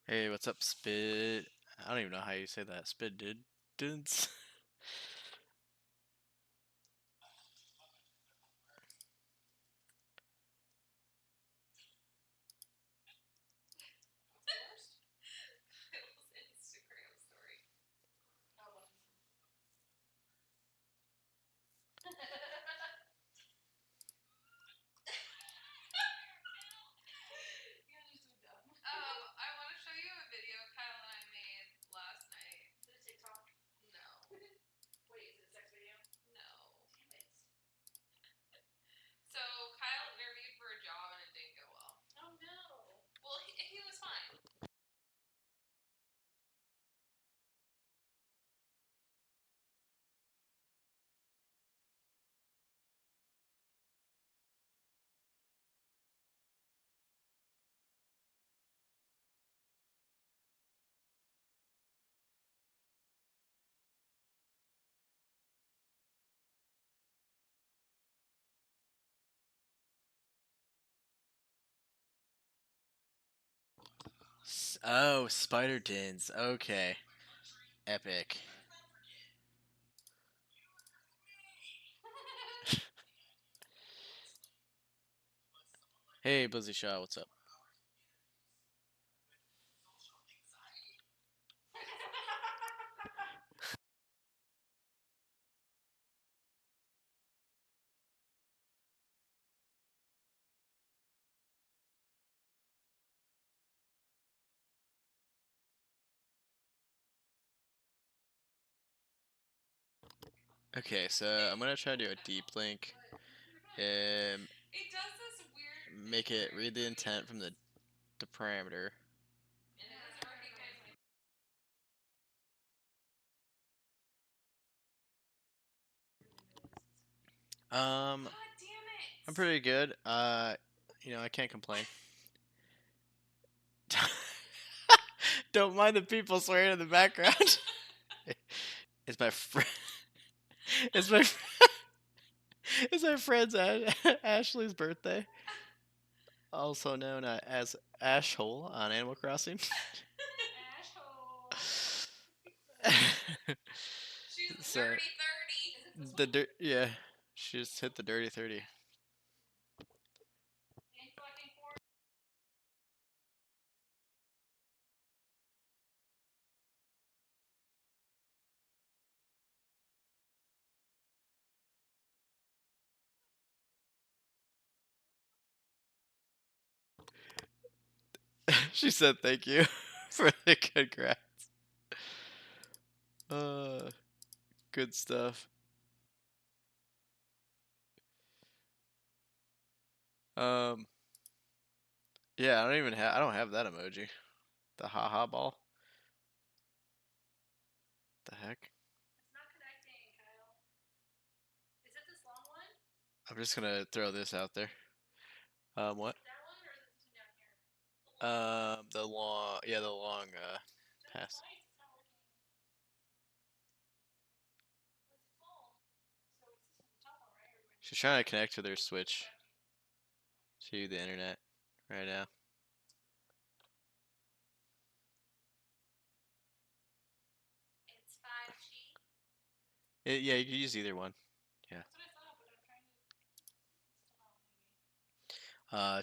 Hey, what's up, Spid? I don't even know how you say that. Spid dids. Oh, spider dins. Okay. Epic. Hey, Buzzy Shaw, what's up? Okay, so I'm gonna try to do a deep link and make it read the intent from the parameter. Um, I'm pretty good. I can't complain. Don't mind the people swearing in the background. It's my friend. It's my. It's my friend's Ashley's birthday, also known as Ashhole on Animal Crossing. She's dirty 30. Yeah, she just hit the dirty 30. She said thank you for the congrats. Uh, Good stuff. Um, yeah, I don't have that emoji. The haha ball. The heck? I'm just gonna throw this out there. What? The long pass. She's trying to connect to their Switch to the internet right now. Yeah, you can use either one. Yeah.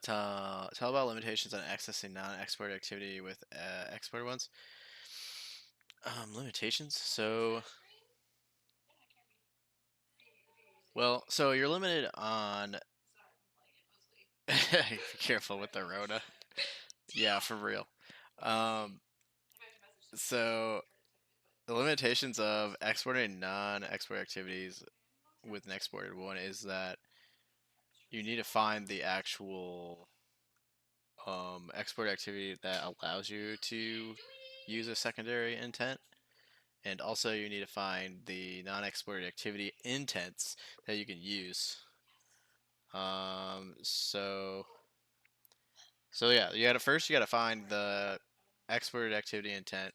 Tell about limitations on accessing non-export activity with export ones. Limitations. So you're limited on. Be careful with the Rona. Yeah, for real. Um, so the limitations of exporting non-export activities with an exported one is that you need to find the actual export activity that allows you to use a secondary intent, and also you need to find the non-exported activity intents that you can use. Um, so yeah, you gotta find the exported activity intent,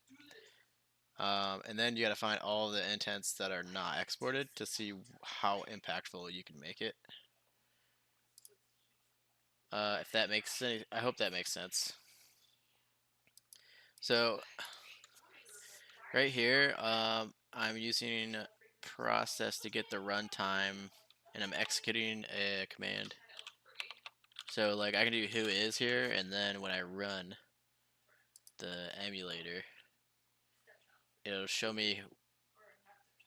and then you gotta find all the intents that are not exported to see how impactful you can make it. If that makes any, I hope that makes sense. So right here, I'm using process to get the runtime, and I'm executing a command. So like I can do who is here, and then when I run the emulator, it'll show me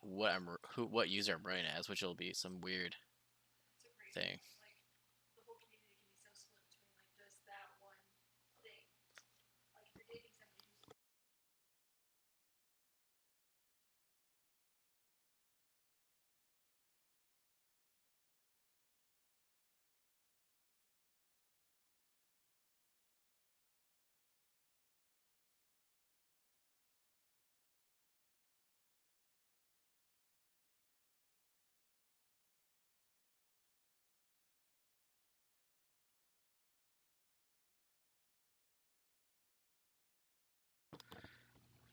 what user I'm running as, which will be some weird thing.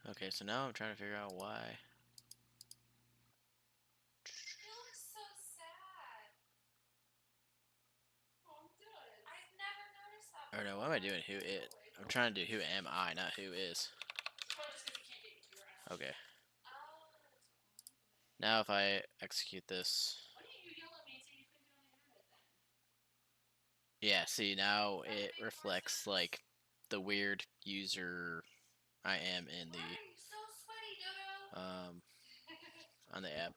Okay, so now I'm trying to figure out why. Or no, what am I doing? Who it? I'm trying to do who am I, not who is. Okay. Now if I execute this. Yeah, see now it reflects like the weird user I am in the on the app.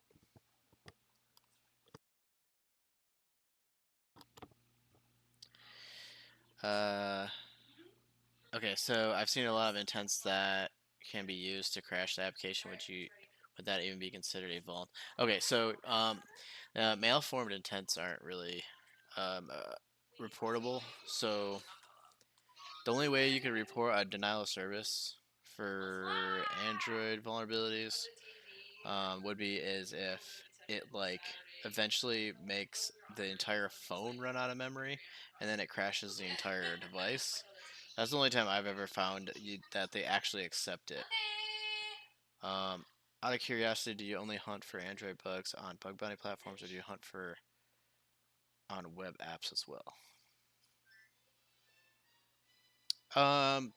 Okay, so I've seen a lot of intents that can be used to crash the application. Would that even be considered a vuln? Okay, so malformed intents aren't really reportable. So the only way you can report a denial of service for Android vulnerabilities would be is if it like eventually makes the entire phone run out of memory, and then it crashes the entire device. That's the only time I've ever found that they actually accept it. Out of curiosity, do you only hunt for Android bugs on bug bounty platforms, or do you hunt for on web apps as well? Um,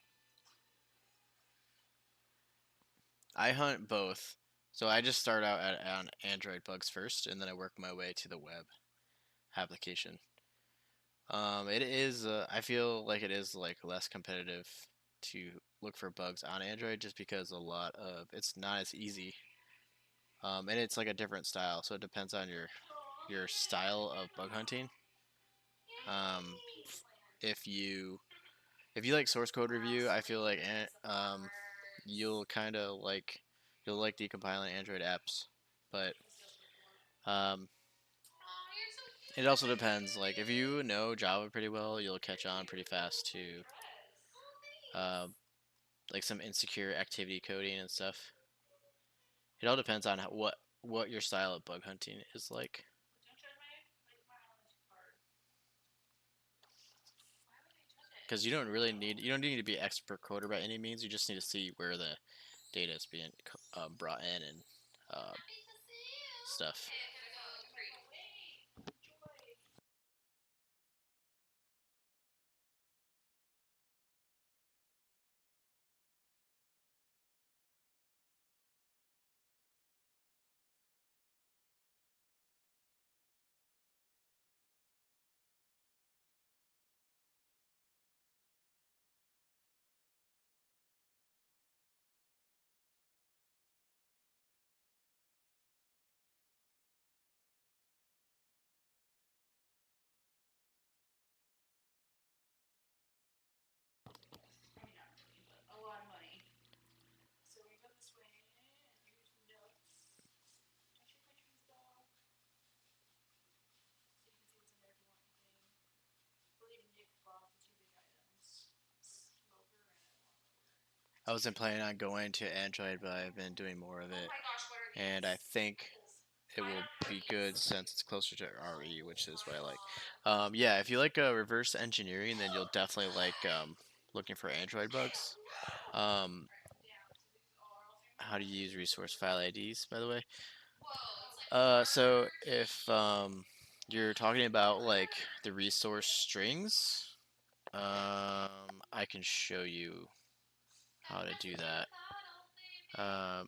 I hunt both. So I just start out on Android bugs first, and then I work my way to the web application. It is. I feel like it is like less competitive to look for bugs on Android, just because a lot of it's not as easy. And it's like a different style, so it depends on your style of bug hunting. Um, if you if you like source code review, I feel like you'll kind of like you'll like decompiling Android apps, but um, it also depends. Like if you know Java pretty well, you'll catch on pretty fast to uh, like some insecure activity coding and stuff. It all depends on what your style of bug hunting is like. Because you don't need to be expert coder by any means. You just need to see where the data is being brought in and uh, stuff. I wasn't planning on going to Android, but I've been doing more of it, and I think it will be good since it's closer to RE, which is what I like. Yeah, if you like reverse engineering, then you'll definitely like looking for Android bugs. Um, how do you use resource file IDs, by the way? So if you're talking about like the resource strings, I can show you how to do that. Um,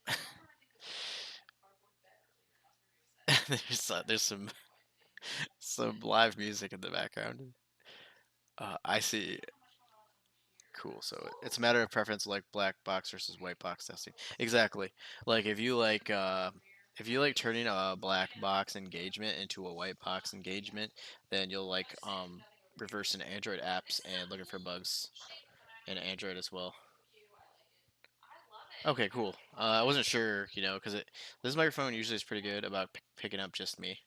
there's some live music in the background. I see. Cool. So it's a matter of preference, like black box versus white box testing. Exactly. Like if you like turning a black box engagement into a white box engagement, then you'll like reverse in Android apps and looking for bugs in Android as well. Okay, cool. I wasn't sure, because this microphone usually is pretty good about picking up just me.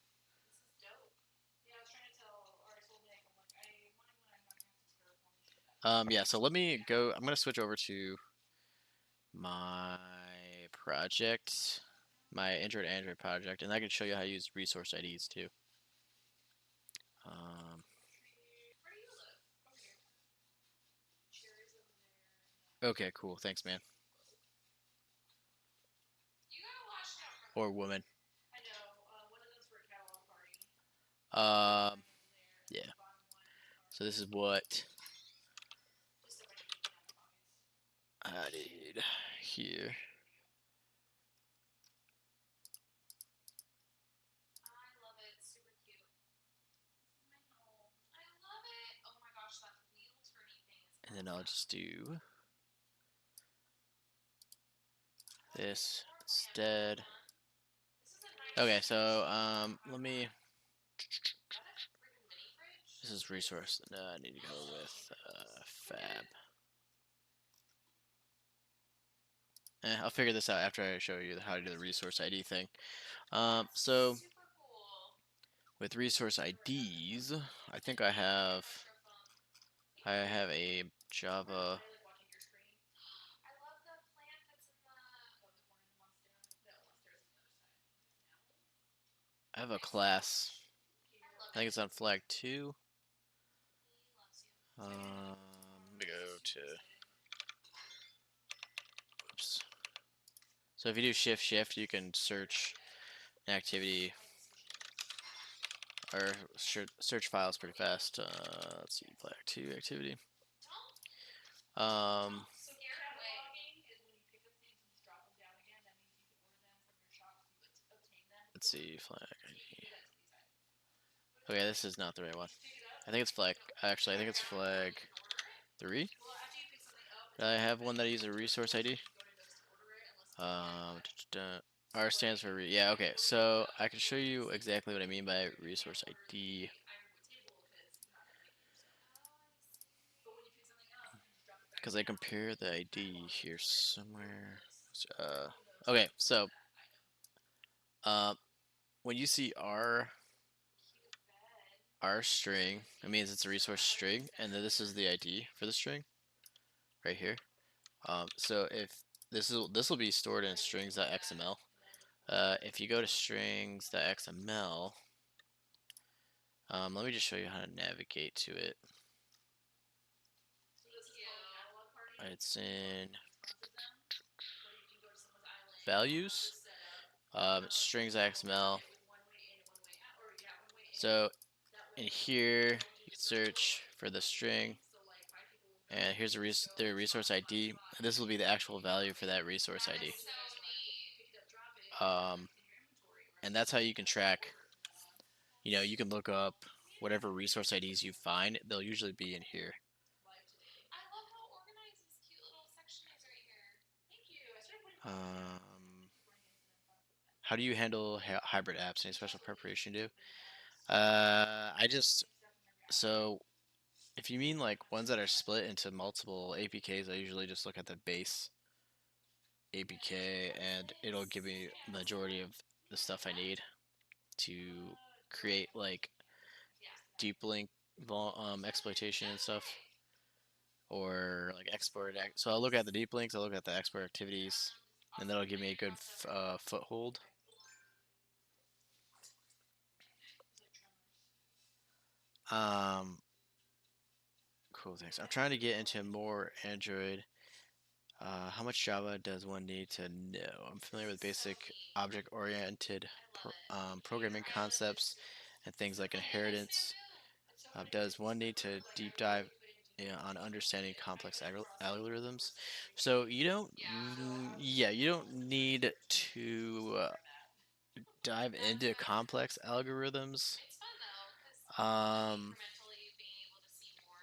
Yeah. So let me go. I'm gonna switch over to my project, my Android project, and I can show you how to use resource IDs too. Um, okay, cool. Thanks, man. Or woman. Um, yeah. So this is what I did here. And then I'll just do this instead. Okay, so let me. This is resource. No, I need to go with fab. I'll figure this out after I show you how to do the resource ID thing. So with resource IDs, I think I have a Java. I have a class. I think it's on flag 2. Let me go to. Oops. So if you do shift, you can search an activity or search files pretty fast. Let's see, flag 2 activity. Um, let's see, flag ID. Okay, this is not the right one. I think it's flag. Actually, I think it's flag 3. I have one that uses a resource ID. Um, R stands for yeah. Okay, so I can show you exactly what I mean by resource ID. Because I compare the ID here somewhere. Okay, so uh, when you see R string, it means it's a resource string, and then this is the ID for the string right here. So if this will be stored in strings.xml. If you go to strings.xml, let me just show you how to navigate to it. It's in values, strings.xml. So in here, you can search for the string, and here's the resource ID. This will be the actual value for that resource ID. And that's how you can track. You can look up whatever resource IDs you find. They'll usually be in here. How do you handle hybrid apps? Any special preparation do? I just so if you mean like ones that are split into multiple APKs, I usually just look at the base APK and it'll give me the majority of the stuff I need to create like deep link exploitation and stuff, or like export. So I'll look at the deep links, I'll look at the export activities, and that'll give me a good foothold. Um, cool, thanks. I'm trying to get into more Android. How much Java does one need to know? I'm familiar with basic object-oriented programming concepts and things like inheritance. Does one need to deep dive? yeah, on understanding complex algorithms. So you don't, yeah, you don't need to dive into complex algorithms. Um,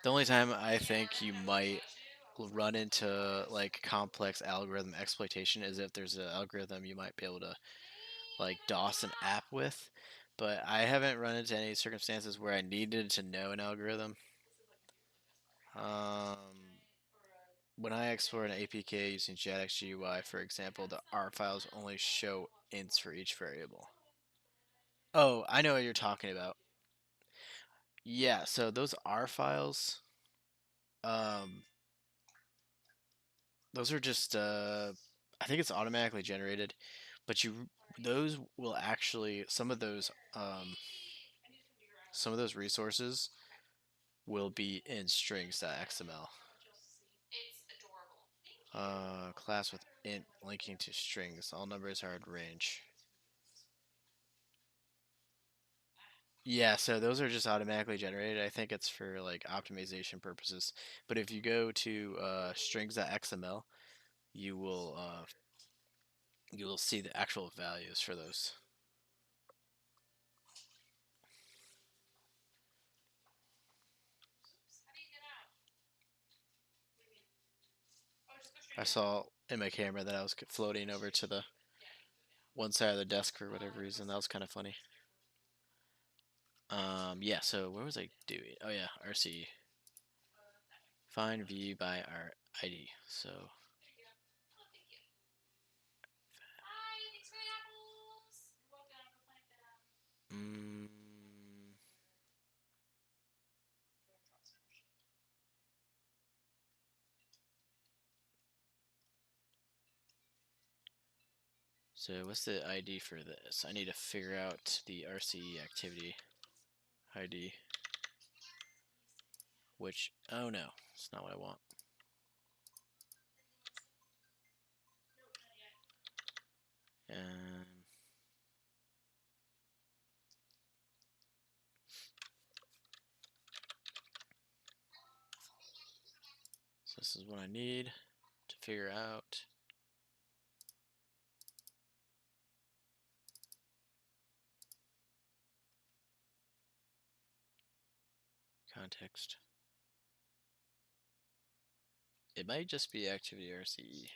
the only time I think you might run into like complex algorithm exploitation is if there's an algorithm you might be able to like DOS an app with. But I haven't run into any circumstances where I needed to know an algorithm. Um, when I explore an APK using JADX GUI, for example, the R files only show ints for each variable. Oh, I know what you're talking about. Yeah, so those R files, um, those are just I think it's automatically generated, but those will actually some of those resources will be in strings.xml. Class with int linking to strings. All numbers are in range. Yeah, so those are just automatically generated. I think it's for like optimization purposes. But if you go to strings.xml, you will uh, you will see the actual values for those. I saw in my camera that I was floating over to the one side of the desk for whatever reason. That was kind of funny. Yeah. So where was I doing? Oh yeah, RCE. Find view by our ID. So mm, so what's the ID for this? I need to figure out the RCE activity ID. Which, oh no, it's not what I want. Um, so this is what I need to figure out. Context. It might just be activity RCE.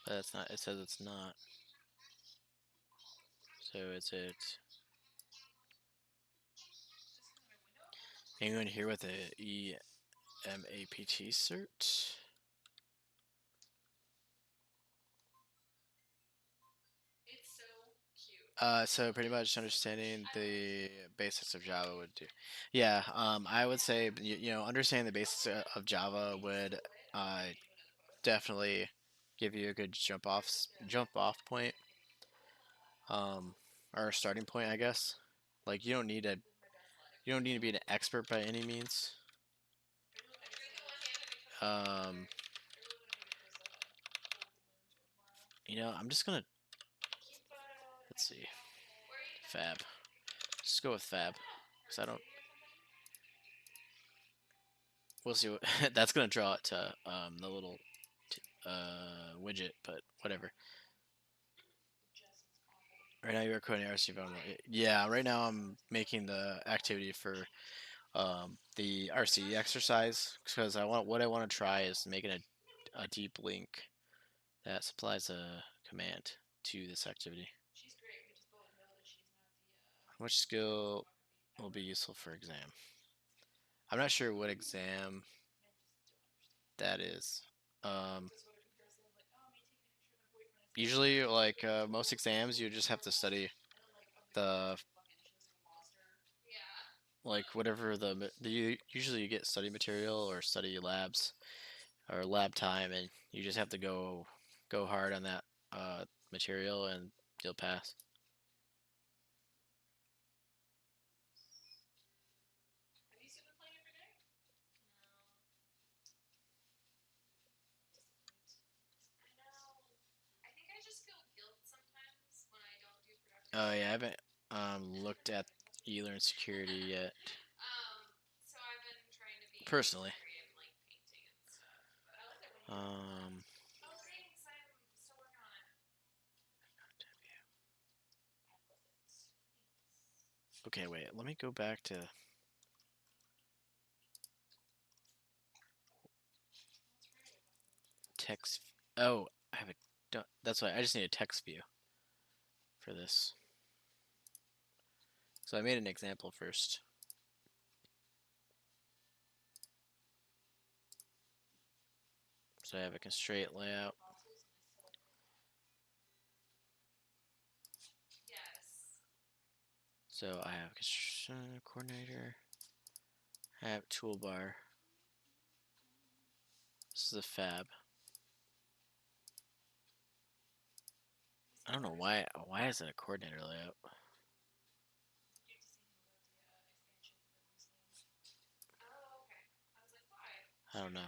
But that's not, it says it's not. So is it anyone here with a EMAPT cert? So pretty much understanding the basics of Java would do. Yeah, I would say understanding the basics of Java would uh, definitely give you a good jump off point, or a starting point, I guess. Like you don't need to be an expert by any means. Um, I'm just gonna let's see, Fab. Just go with Fab, because I don't. We'll see what that's gonna draw it to the little widget, but whatever. Right now you're coding RC phone. Yeah, right now I'm making the activity for the RCE exercise because what I want to try is making a deep link that supplies a command to this activity. Which skill will be useful for exam? I'm not sure what exam that is. Um, Usually, like most exams, you just have to study the like whatever usually you get study material or study labs or lab time, and you just have to go hard on that material, and you'll pass. Oh yeah, I haven't looked at eLearn security yet. Personally. Um, okay, wait. Let me go back to text. Oh, I have a. That's why I just need a text view for this. So I made an example first. So I have a constraint layout. So I have coordinator. I have toolbar. This is a fab. I don't know why. Why is it a coordinator layout? I don't know.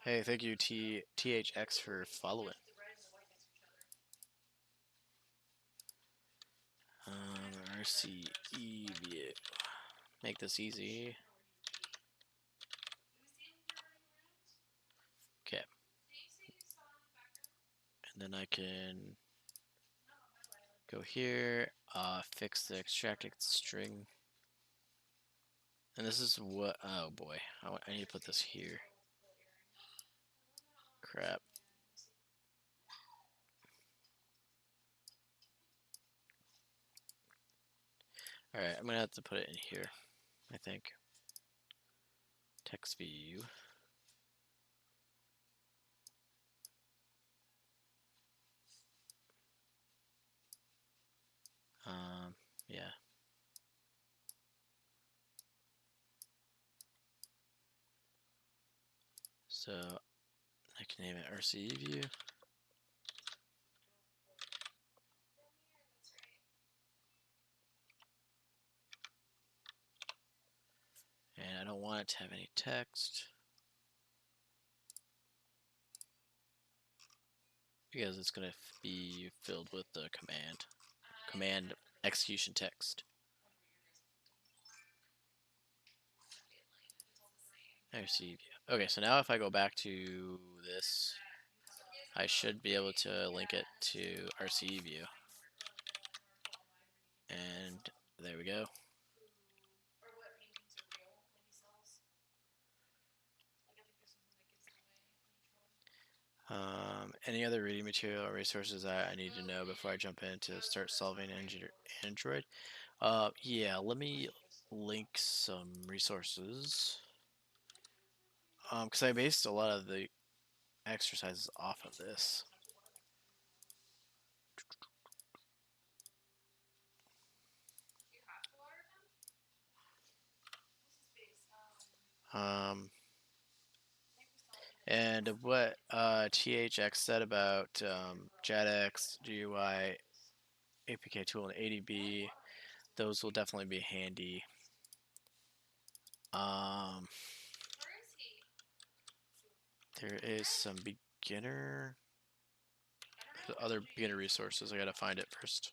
Hey, thank you THX for following. RCE view. Make this easy. Okay. And then I can go here, fix the extracted string. And this is what, oh boy, I need to put this here. Crap. Alright, I'm gonna have to put it in here, I think. Text view. Yeah. So I can name it RCE view. And I don't want it to have any text because it's going to be filled with the command execution text. RCE view. Okay, so now if I go back to this, I should be able to link it to RCE view. And there we go. Any other reading material or resources that I need to know before I jump in to start solving Android? Yeah, let me link some resources. Because I based a lot of the exercises off of this. And what THX said about JetX, GUI, APK tool, and ADB, those will definitely be handy. There is some beginner, other beginner resources. I gotta find it first.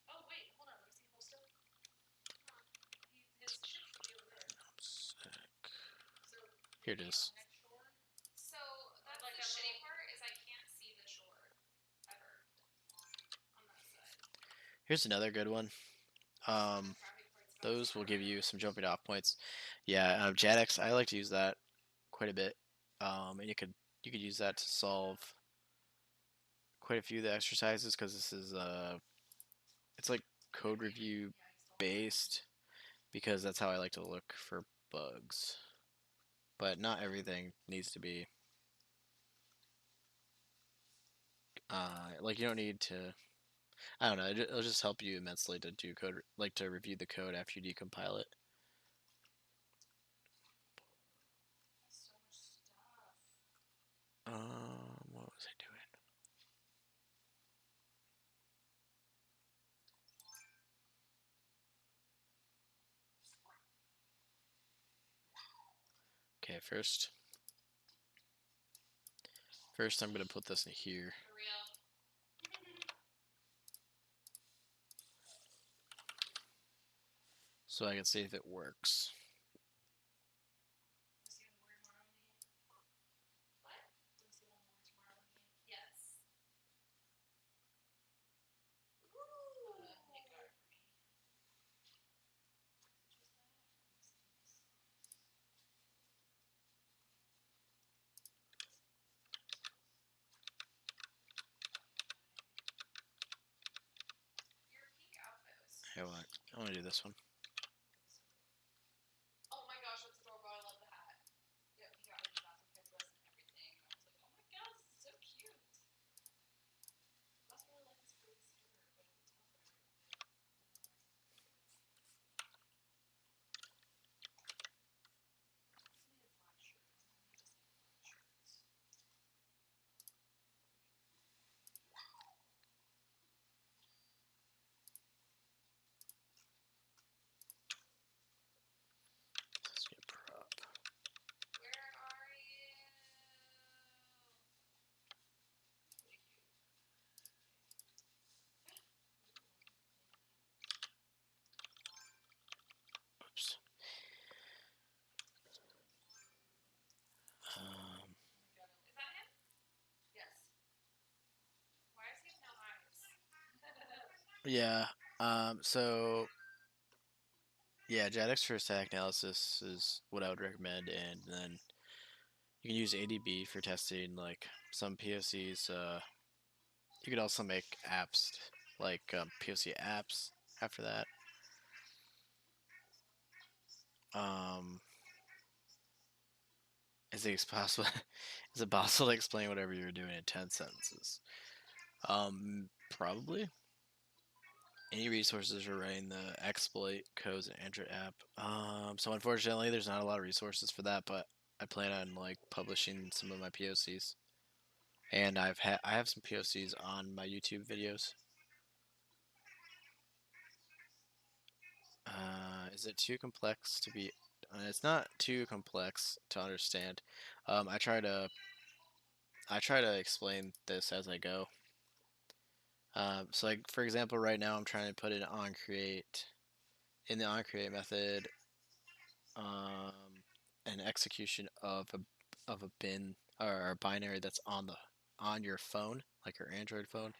Here it is. Here's another good one. Those will give you some jumping off points. Yeah, JetX, I like to use that quite a bit. And you could use that to solve quite a few of the exercises because this is it's like code review based because that's how I like to look for bugs. But not everything needs to be like you don't need to. I don't know. It'll just help you immensely to do code, like to review the code after you decompile it. What was I doing? Okay, First, I'm going to put this in here. So I can see if it works. Hey, what? I want to do this one. Oh my gosh, that's adorable. I love the hat. Yeah, he got me the bathroom kit dress and everything. I was like, oh my god, this is so cute. That's what I like is for the skirt, but it looks tougher. Let's get prop. Where are you? Oops. Is that him? Yes. Why is he no eyes? Yeah. So yeah, JADX for static analysis is what I would recommend, and then you can use ADB for testing like some POCs. You could also make apps like POC apps after that. Um, is it possible? Is it possible to explain whatever you're doing in 10 sentences? Probably. Any resources for writing the exploit codes and Android app? So unfortunately, there's not a lot of resources for that, but I plan on like publishing some of my POCs, and I have some POCs on my YouTube videos. Is it too complex to be? It's not too complex to understand. Um, I try to I try to explain this as I go. So like for example, right now I'm trying to put it on create in the on create method, um, an execution of a bin or a binary that's on your phone, like your Android phone,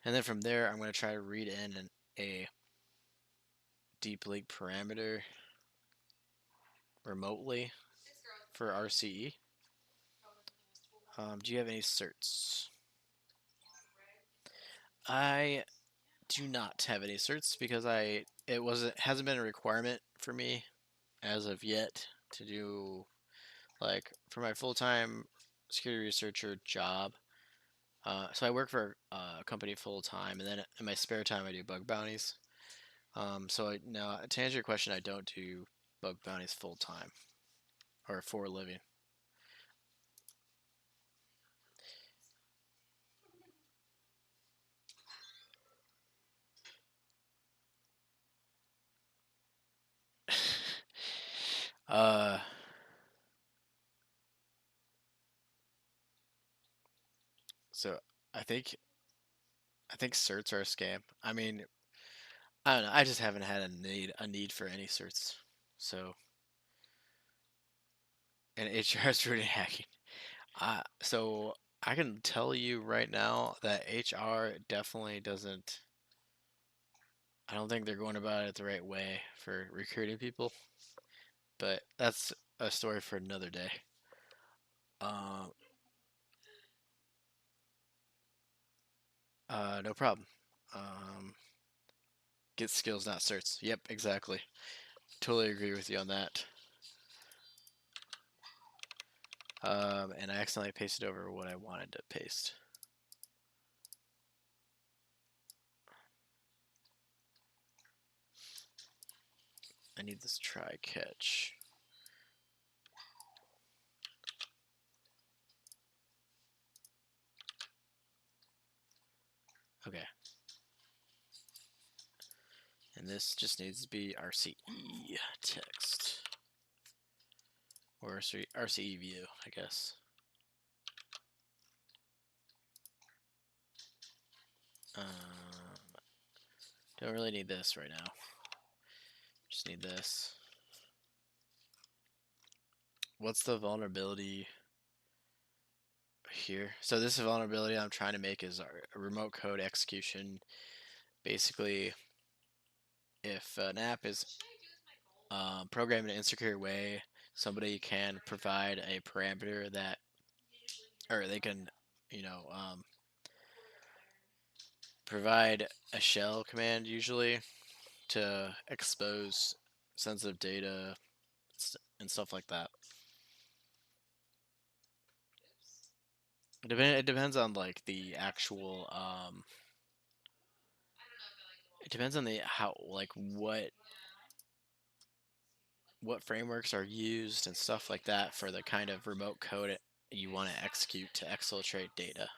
and then from there I'm going to try to read in a deep link parameter remotely for RCE. Do you have any certs? I do not have any certs because it wasn't hasn't been a requirement for me as of yet to do like for my full time security researcher job. So I work for a company full time, and then in my spare time I do bug bounties. No, to answer your question, I don't do bug bounties full time or for a living. uh, so I think I think certs are a scam. I mean, I don't know. I just haven't had a need for any certs. So and HR is really hacking. So I can tell you right now that HR definitely doesn't. I don't think they're going about it the right way for recruiting people. But that's a story for another day. Um, no problem. Um, get skills, not certs. Yep, exactly. Totally agree with you on that. And I accidentally pasted over what I wanted to paste. I need this try catch. Okay. And this just needs to be RCE text. Or RCE view, I guess. Don't really need this right now. Just need this. What's the vulnerability here? So this vulnerability I'm trying to make is a remote code execution. Basically, if an app is programmed in an insecure way, somebody can provide a parameter that, or they can, you know, provide a shell command usually to expose sensitive data and stuff like that. It depends on like the actual it depends on the how like what frameworks are used and stuff like that for the kind of remote code you want to execute to exfiltrate data.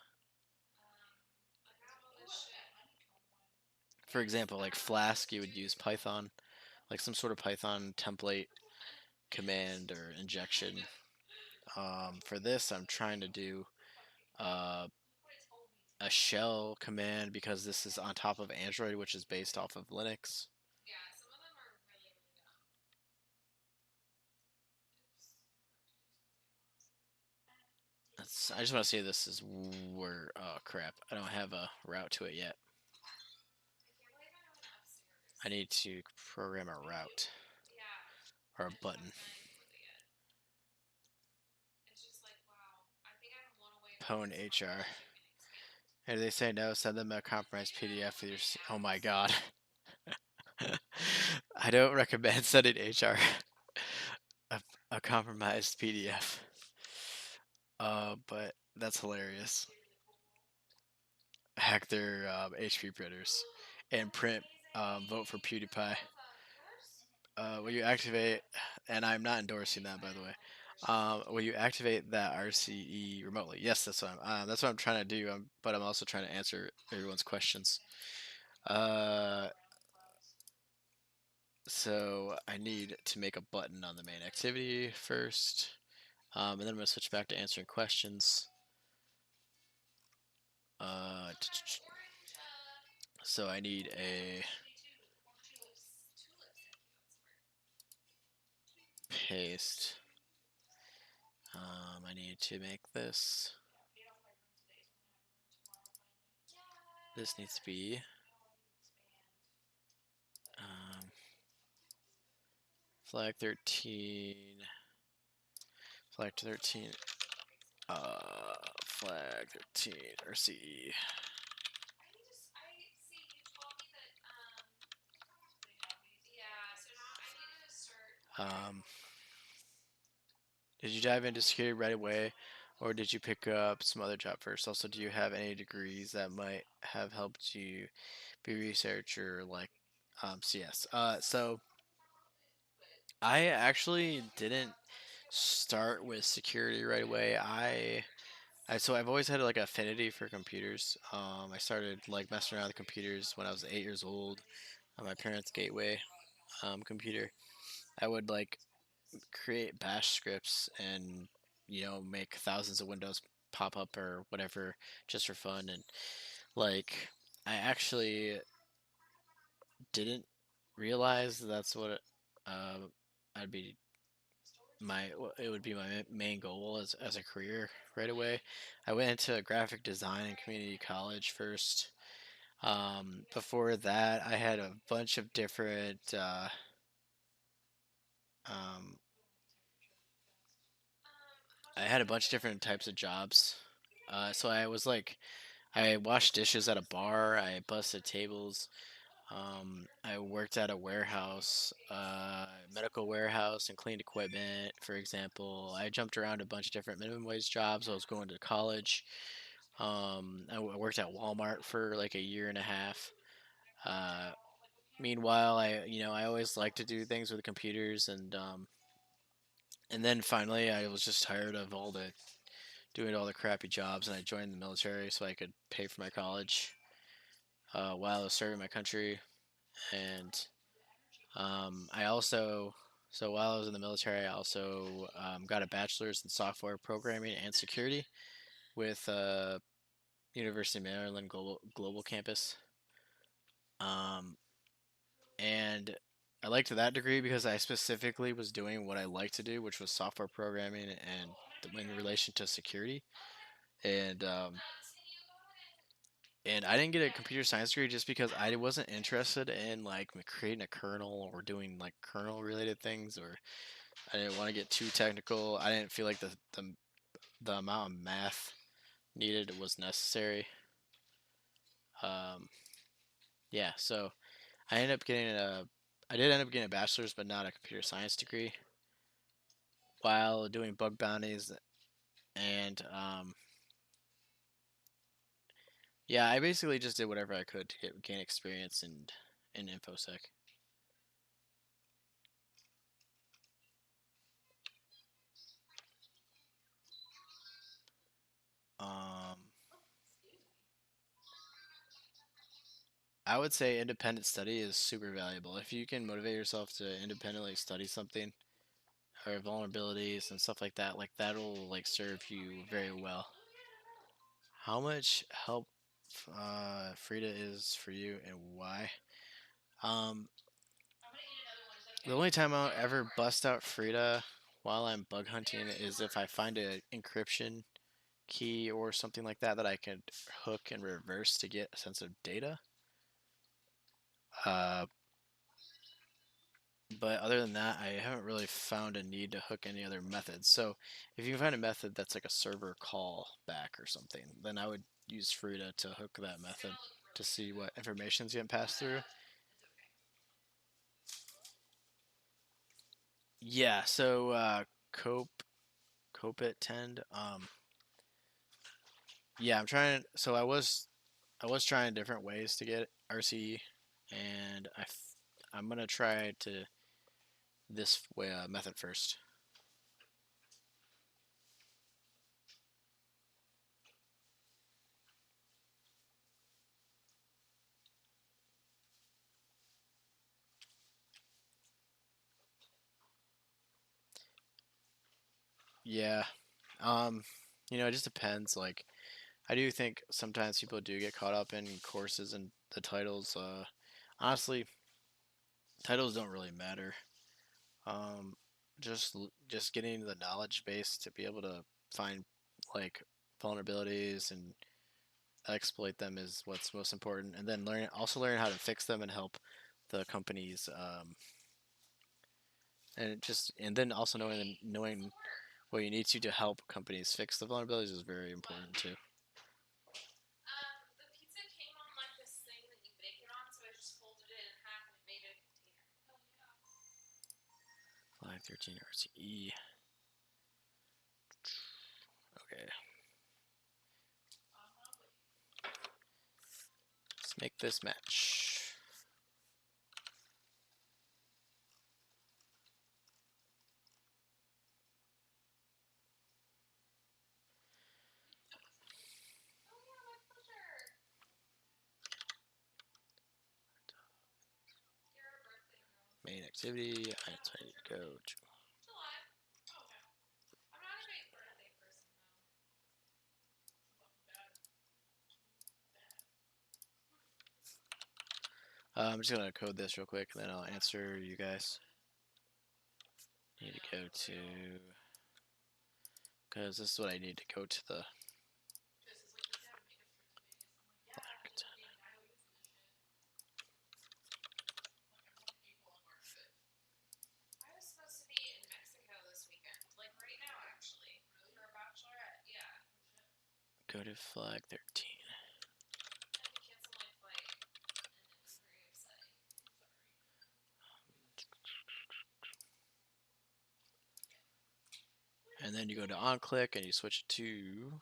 For example, like Flask, you would use Python, like some sort of Python template command or injection. For this, I'm trying to do uh, a shell command because this is on top of Android, which is based off of Linux. I just want to say this is where. Oh crap! I don't have a route to it yet. I need to program a route or a button. Pwn HR. And they say no, send them a compromised PDF with your. Oh my god. I don't recommend sending HR a, a compromised PDF. But that's hilarious. Hack their HP printers and print vote for PewDiePie. Will you activate? And I'm not endorsing that, by the way. Will you activate that RCE remotely? Yes, that's what I'm trying to do. But I'm also trying to answer everyone's questions. Uh, so I need to make a button on the main activity first, and then I'm gonna switch back to answering questions. Uh, so I need a paste. I need to make this. This needs to be um, flag 13. Flag 13. Flag 13 RCE. Um, did you dive into security right away, or did you pick up some other job first? Also, do you have any degrees that might have helped you be researcher like CS? So I actually didn't start with security right away. So I've always had like an affinity for computers. I started like messing around with computers when I was 8 years old on my parents' gateway computer. I would like create bash scripts and make thousands of windows pop up or whatever just for fun. And like I actually didn't realize that's what uh, I'd be my it would be my main goal as a career right away. I went into graphic design in community college first. Before that, um, I had a bunch of different types of jobs. So I washed dishes at a bar. I busted tables. I worked at a warehouse, medical warehouse, and cleaned equipment, for example. I jumped around a bunch of different minimum wage jobs. I was going to college. I worked at Walmart for like a year and a half. Uh, Meanwhile, I always like to do things with computers, and then finally, I was just tired of doing all the crappy jobs, and I joined the military so I could pay for my college while I was serving my country. And I also, so while I was in the military, I also got a bachelor's in software programming and security with University of Maryland Global Campus. Um, and I liked that degree because I specifically was doing what I like to do, which was software programming and in relation to security. And and I didn't get a computer science degree just because I wasn't interested in like creating a kernel or doing like kernel related things, or I didn't want to get too technical. I didn't feel like the amount of math needed was necessary. Um, yeah, so I ended up getting a I did end up getting a bachelor's, but not a computer science degree, while doing bug bounties and yeah, I basically just did whatever I could to gain experience in infosec. Um, I would say independent study is super valuable. If you can motivate yourself to independently study something or vulnerabilities and stuff like that'll like serve you very well. How much help Frida is for you and why? Um, the only time I'll ever bust out Frida while I'm bug hunting is if I find an encryption key or something like that that I could hook and reverse to get sensitive data. Uh, but other than that, I haven't really found a need to hook any other methods. So if you can find a method that's like a server call back or something, then I would use Frida to hook that method to see what information's getting passed through. Yeah, so cope cope it tend. Yeah, I'm trying. So I was trying different ways to get RCE, and I'm gonna try to this way method first. Yeah. Um, it just depends. Like, I do think sometimes people do get caught up in courses and the titles. Honestly, titles don't really matter. Um, just getting the knowledge base to be able to find like vulnerabilities and exploit them is what's most important, and then learn how to fix them and help the companies. And then also knowing what you need to help companies fix the vulnerabilities is very important too. The pizza came on like this thing that you bake it on, so I just folded it in half and it made a container. Oh yeah. 513 RCE. Okay, let's make this match. Oh yeah, my pleasure. You're a birthday girl. Main activity. I need to go to. July. Oh, okay. I'm not a big birthday person though. I'm just gonna code this real quick, and then I'll answer you guys. Need to go to because this is what I need to go to the. I was supposed to be in Mexico this weekend, like right now actually, for a bachelorette. Yeah. Go to flag 13. I had to cancel my flight, and it was very upsetting. Sorry. And then you go to onClick and you switch it to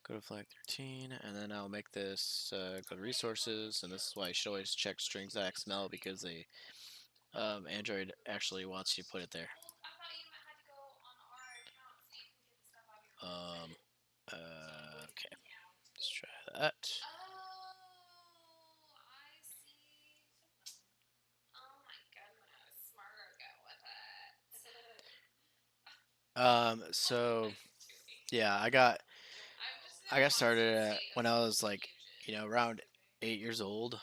go to flag 13, and then I'll make this go to resources, and this is why you should always check strings.xml because Android actually wants you to put it there. Well, I thought you had to go on our account so you can get the stuff out of your Um, phone. okay, let's try that. Oh, I see. Oh my goodness, smarter go with it. So yeah, I got I'm just I got started when I was like, around 8 years old.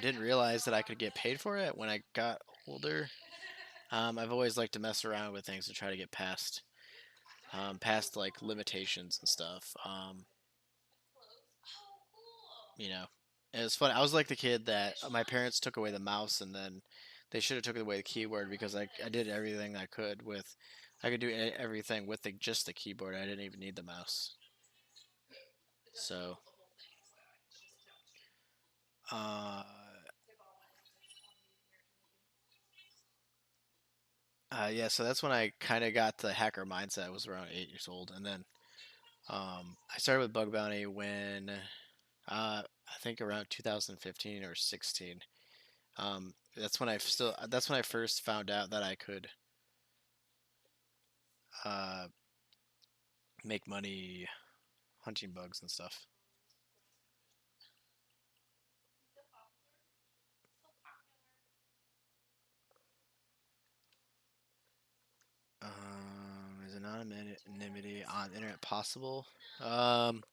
Didn't realize that I could get paid for it when I got older. I've always liked to mess around with things and try to get past like limitations and stuff. You know, and it's funny. I was like the kid that my parents took away the mouse, and then they should have took away the keyboard because I did everything I could with. I could do everything with just the keyboard. I didn't even need the mouse. So, uh, yeah. So that's when I kind of got the hacker mindset. I was around 8 years old, and then I started with bug bounty when I think around 2015 or 16. That's when I first found out that I could uh, make money hunting bugs and stuff. Is anonymity on the internet possible? Um,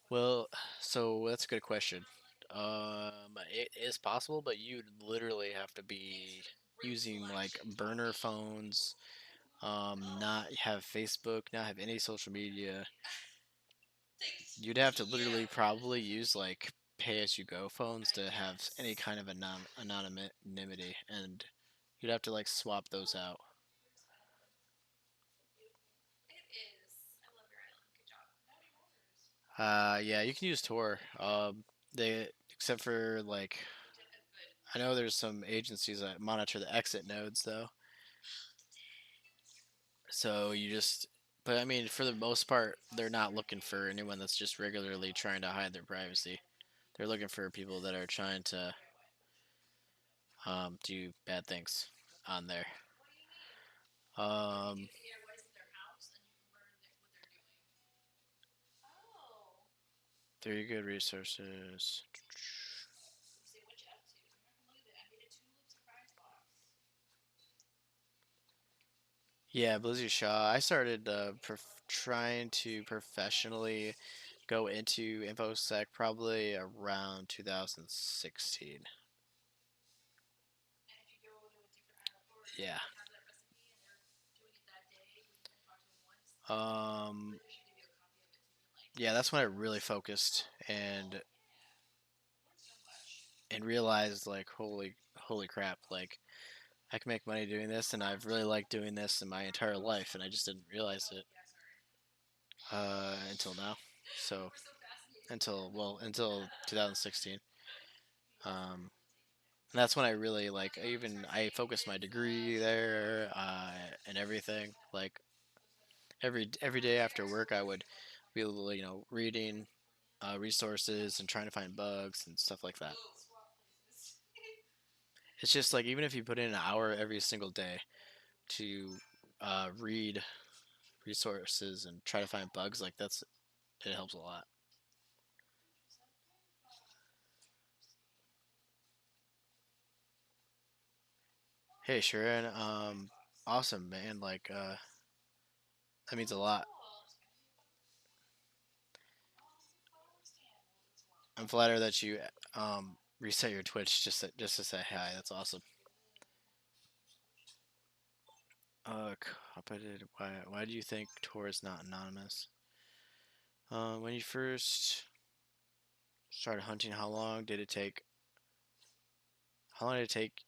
well, so that's a good question. It is possible, but you'd literally have to be using like burner phones, not have Facebook, not have any social media. You'd have to literally probably use like pay-as-you-go phones to have any kind of anonymity, and you'd have to like swap those out. Yeah, you can use Tor. They except for like I know there's some agencies that monitor the exit nodes though. So you just, but I mean, for the most part, they're not looking for anyone that's just regularly trying to hide their privacy. They're looking for people that are trying to do bad things on there. Um, Very good resources. Yeah, Blizzy Shaw. I started trying to professionally go into InfoSec probably around 2016. Yeah. Um, yeah, that's when I really focused and realized like holy crap, like I can make money doing this, and I've really liked doing this in my entire life, and I just didn't realize it until now. So until 2016. Um, and that's when I really like I focused my degree there and everything. Like every day after work, I would be reading resources and trying to find bugs and stuff like that. It's just like even if you put in an hour every single day to read resources and try to find bugs, like it helps a lot. Hey Sharon, awesome man, like that means a lot. I'm flattered that you reset your Twitch just to say hi. That's awesome. Competitive. Why do you think Tor is not anonymous? When you first started hunting, how long did it take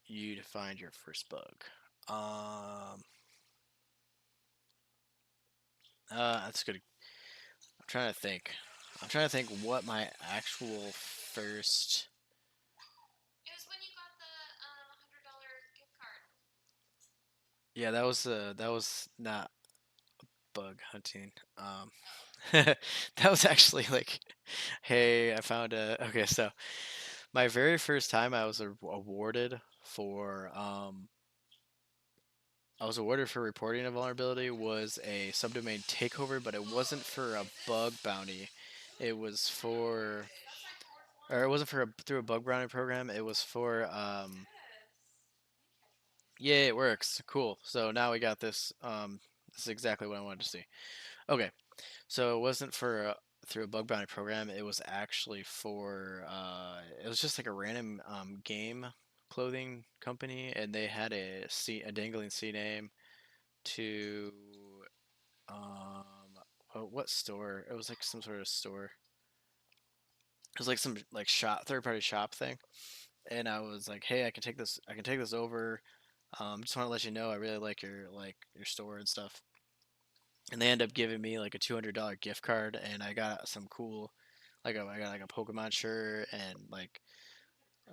you to find your first bug? Um, that's good. I'm trying to think. I'm trying to think what my actual first. Yeah, that was not bug hunting. That was actually like, hey, I found a. Okay, so my very first time awarded for I was awarded for reporting a vulnerability was a subdomain takeover, but it wasn't for a bug bounty. It was for, or it wasn't for through a bug bounty program. It was for yeah, it works. Cool. So now we got this. This is exactly what I wanted to see. Okay, so it wasn't for. through a bug bounty program. It was actually for it was just like a random game clothing company, and they had a dangling C name to what store? It was like some sort of store. It was like some like shop third party shop thing, and I was like, hey, I can take this over. Just want to let you know I really like your store and stuff. And they end up giving me like a $200 gift card, and I got some cool, I got like a Pokemon shirt and like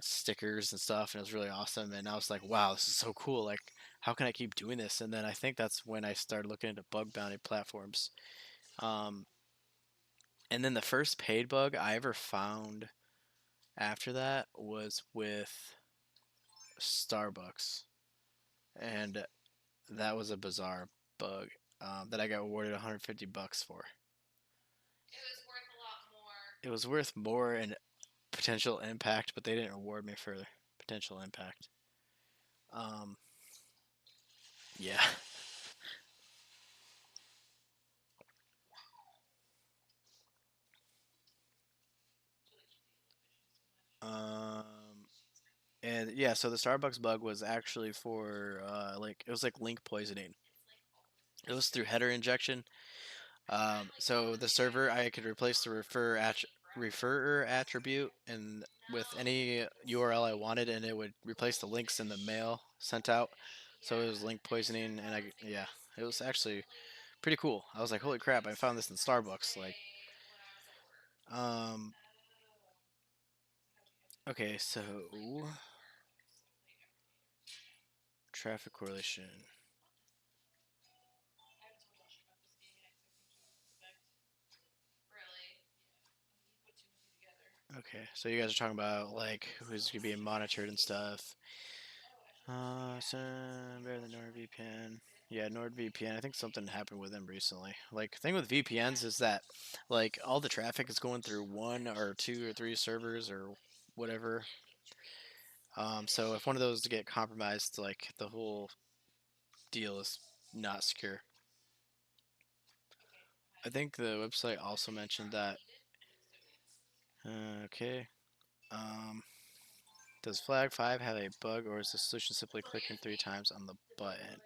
stickers and stuff, and it was really awesome. And I was like, wow, this is so cool. Like, how can I keep doing this? And then I think that's when I started looking into bug bounty platforms. Um, and then the first paid bug I ever found after that was with Starbucks, and that was a bizarre bug that I got awarded 150 bucks for. It was worth a lot more. It was worth more in potential impact, but they didn't award me for potential impact. Um, yeah. Um, and yeah, so the Starbucks bug was actually for like it was like link poisoning. It was through header injection. So the server I could replace the referrer attribute and with any URL I wanted, and it would replace the links in the mail sent out. So it was link poisoning, and yeah, it was actually pretty cool. I was like, holy crap, I found this in Starbucks. Like, um, okay, so traffic correlation. Okay, so you guys are talking about like who's being monitored and stuff. So better than NordVPN. Yeah, NordVPN. I think something happened with them recently. Like, the thing with VPNs is that, like, all the traffic is going through one or two or three servers or whatever. So if one of those get compromised, like, the whole deal is not secure. I think the website also mentioned that. Okay. Um, does Flag 5 have a bug, or is the solution simply clicking 3 times on the button?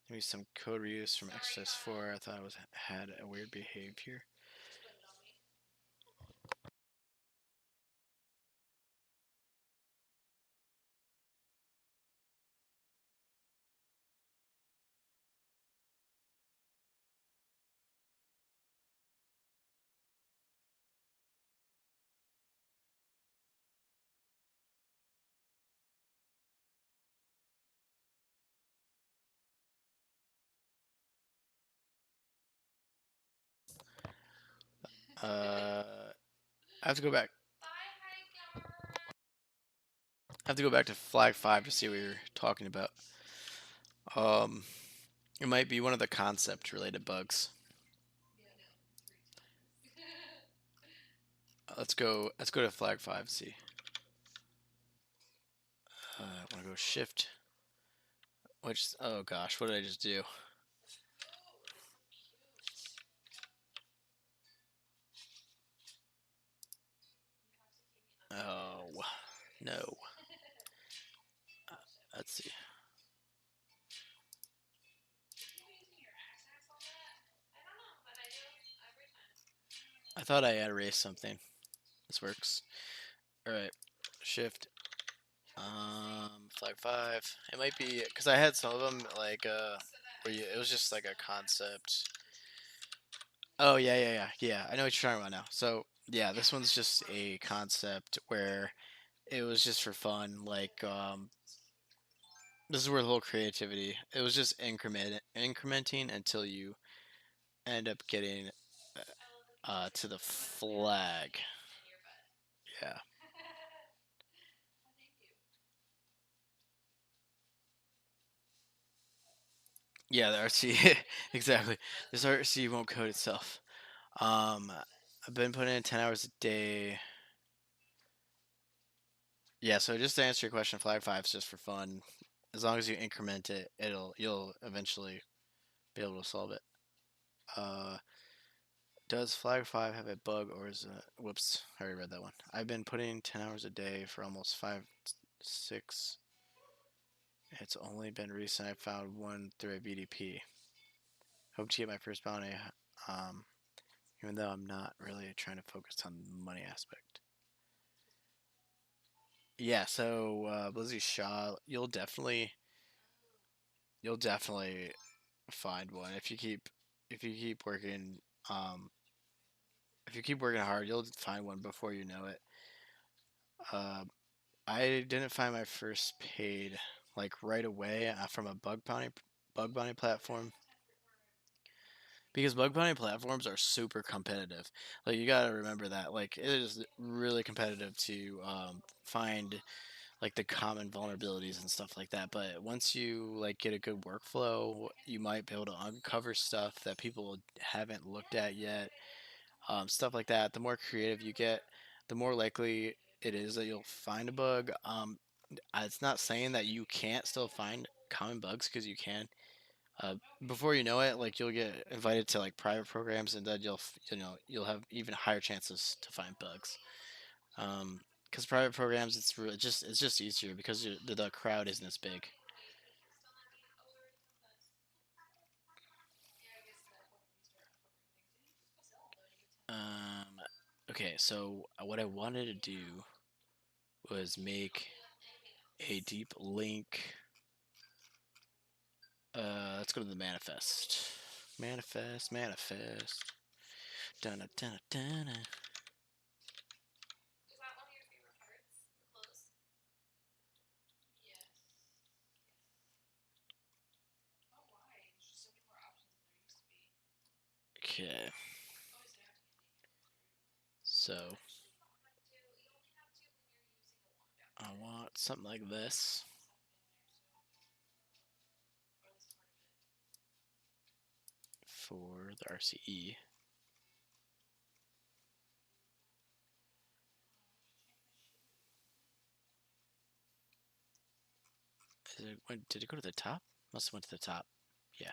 Maybe some code reuse from XS4. I thought it was had a weird behavior. Uh, I have to go back. I have to go back to Flag 5 to see what you're talking about. Um, it might be one of the concept related bugs. Let's go. Let's go to Flag 5. And see. I want to go Shift. Which? Oh gosh, what did I just do? Oh no. Let's see. I thought I had erased something. This works. All right. Shift. Flag 5. It might be because I had some of them like where it was just like a concept. Oh yeah. I know what you're talking about now. So yeah, this one's just a concept where it was just for fun. Like this is where the whole creativity. It was just incrementing until you end up getting to the flag. Yeah. Yeah, the RCE exactly. This RCE won't code itself. Um, I've been putting in 10 hours a day. Yeah, so just to answer your question, Flag 5 is just for fun. As long as you increment it, you'll eventually be able to solve it. Uh, Does Flag 5 have a bug or is it. Whoops, I already read that one. I've been putting 10 hours a day for almost 6. It's only been recent I found one through a BDP. Hope to get my first bounty, um, even though I'm not really trying to focus on the money aspect. Yeah, so Blizzy Shaw, you'll definitely find one if you keep working um if you keep working hard, you'll find one before you know it. Uh, I didn't find my first paid like right away from a bug bounty platform because bug bounty platforms are super competitive. Like you gotta remember that. Like it is really competitive to find like the common vulnerabilities and stuff like that. But once you like get a good workflow, you might be able to uncover stuff that people haven't looked at yet. Stuff like that. The more creative you get, the more likely it is that you'll find a bug. It's not saying that you can't still find common bugs because you can. Uh, Before you know it, like you'll get invited to like private programs, and then you'll have even higher chances to find bugs. Because private programs, it's just easier because the crowd isn't as big. Yeah, I guess at that point when you start uncovering things, you just go sell them though, and you get 10 bucks. Okay, so what I wanted to do was make Anything a else? deep link. Let's go to the manifest. Manifest, manifest. Dun dun dun. Is that one of your favorite parts? The close? Yes. Oh, why? There's just so many more options than there used to be. Okay, Obviously, I have to get naked. so Actually, you don't have to. You only have to when you're using a lockdown I card. want something like this Most have been there, so. Or at least part of it. for the RCE. Oh, I should change my shoes. Did it go to the top? Must have went to the top. Yeah.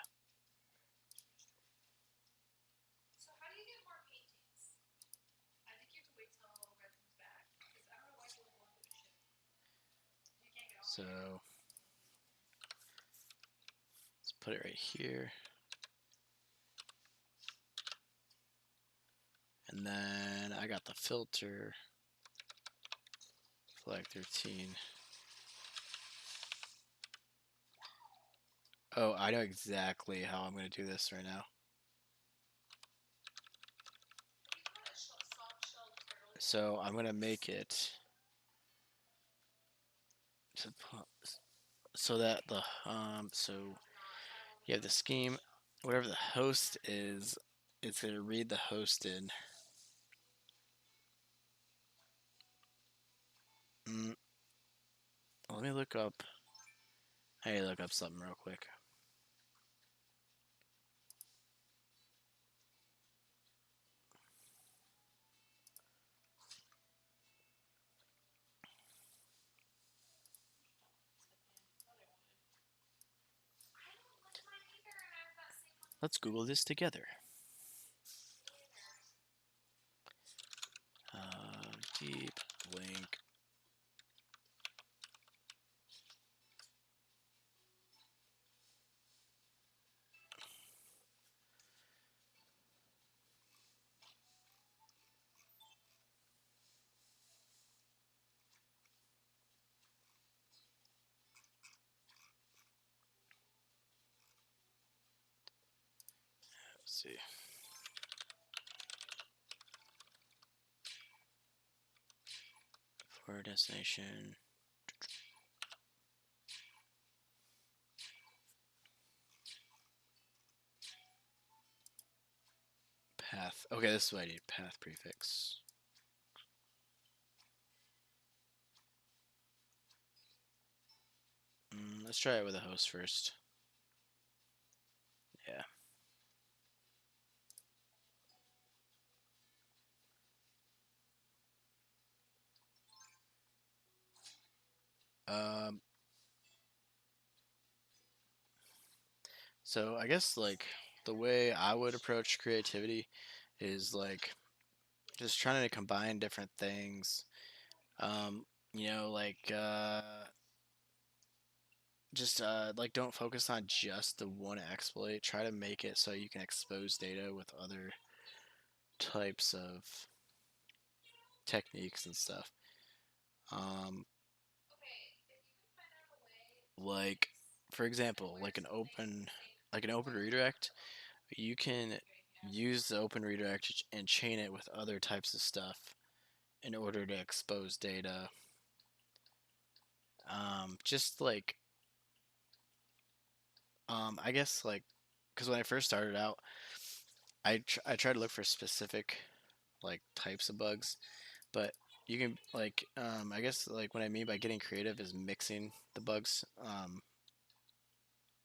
So, how do you get more paintings? I think you have to wait till Red comes back. Because I don't know why he won't go into a ship. You can't get on there. So let's put it right here, and then I got the filter flag 13. Oh, I know exactly how I'm gonna do this right now. What do you call that soft shell turtle you have? So I'm gonna make it so that so Do not. I don't you have the know. scheme, whatever the host is, it's gonna read the hosted. Mm, Let me look up. I need to look up something real quick. It's the pen. I thought I would. I don't like mine either, and I have that same one Let's Google this together. either. Deep link. Let's see. For destination. Path. Okay, this is what I need. Path prefix. Let's try it with a host first. Yeah. Um. So I guess like the way I would approach creativity is like just trying to combine different things. Um, you know, just like don't focus on just the one exploit. Try to make it so you can expose data with other types of techniques and stuff. Um, like for example, like an open redirect, you can use the open redirect and chain it with other types of stuff in order to expose data. Just like I guess like because when I first started out, I tried to look for specific like types of bugs, but you can like I guess like what I mean by getting creative is mixing the bugs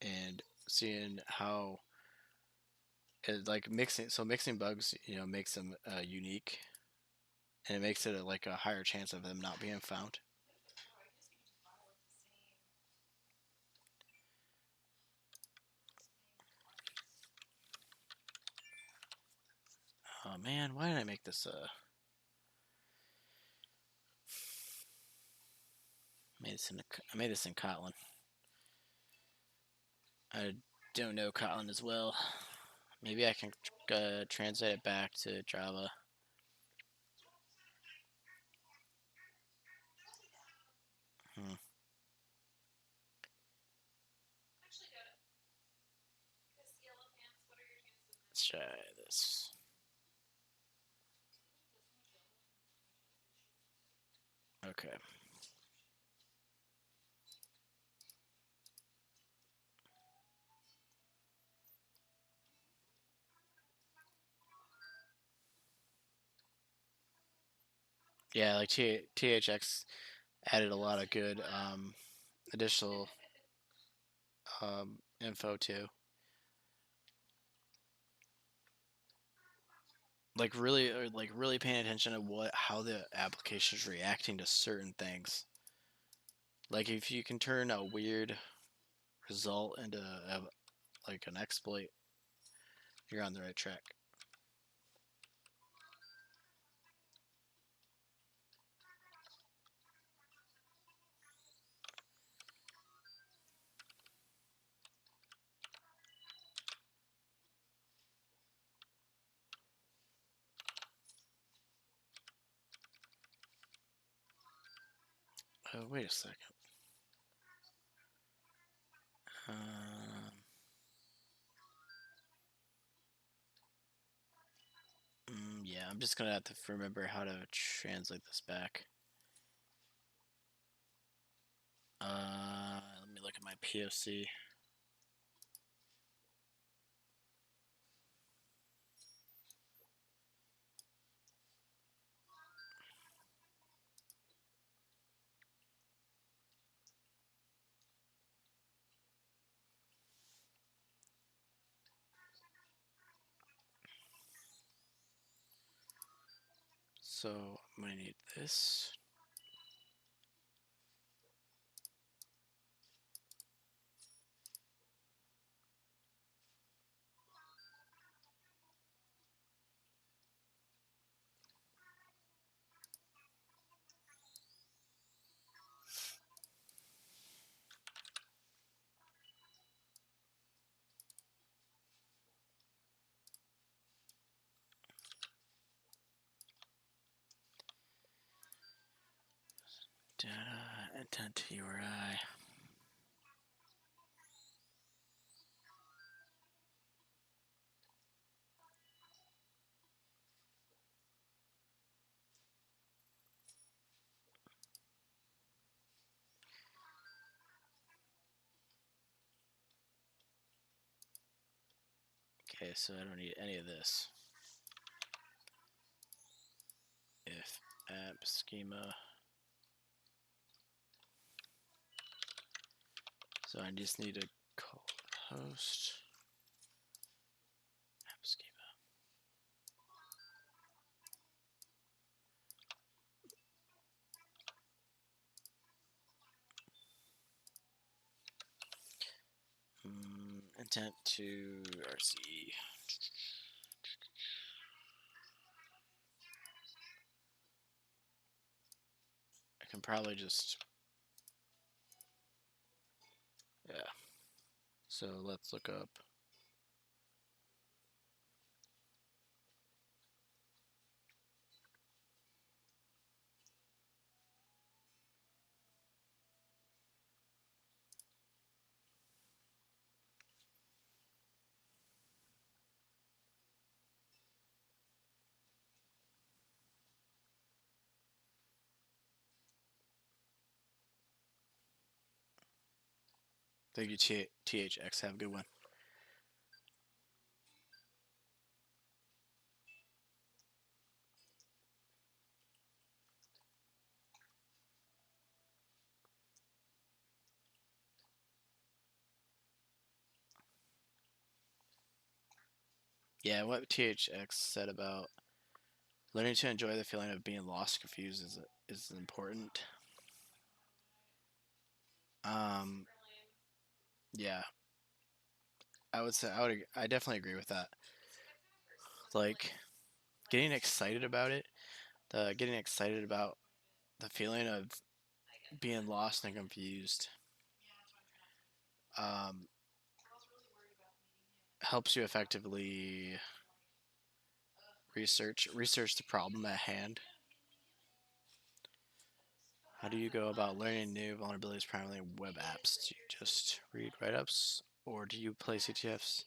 and seeing how like mixing bugs, you know, makes them unique, and it makes it like a higher chance of them not being found. Oh man, why did I make this I made this in Kotlin. I don't know Kotlin as well. Maybe I can translate it back to Java. Hmm. Let's try this. Okay. Yeah, like THX added a lot of good additional info too. Like really paying attention to what how the application is reacting to certain things. Like if you can turn a weird result into like an exploit, you're on the right track. Oh, wait a second. Um, yeah, I'm just gonna have to remember how to translate this back. Let me look at my POC. So I'm gonna need this. Data intent URI. Okay, so I don't need any of this. If app schema. So I just need to call host app schema. Intent to RCE. and probably just, yeah. So let's look up. Thank you, THX. Have a good one. Yeah, what THX said about learning to enjoy the feeling of being lost, confused is important. Um, yeah, I definitely agree with that. Like getting excited about it, the getting excited about the feeling of being lost and confused, um, helps you effectively research the problem at hand. How do you go about learning new vulnerabilities primarily in web apps? Do you just read write-ups or do you play CTFs?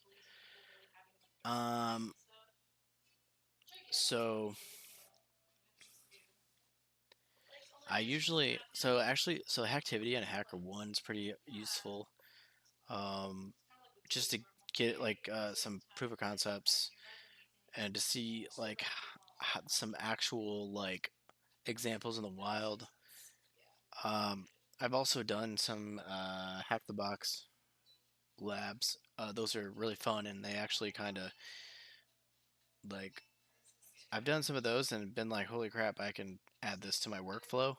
Um, so I usually so Hacktivity and HackerOne's pretty useful. Just to get like some proof of concepts and to see like some actual like examples in the wild. I've also done some hack the box labs. Those are really fun, and they actually kind of like I've done some of those and been like, holy crap, I can add this to my workflow.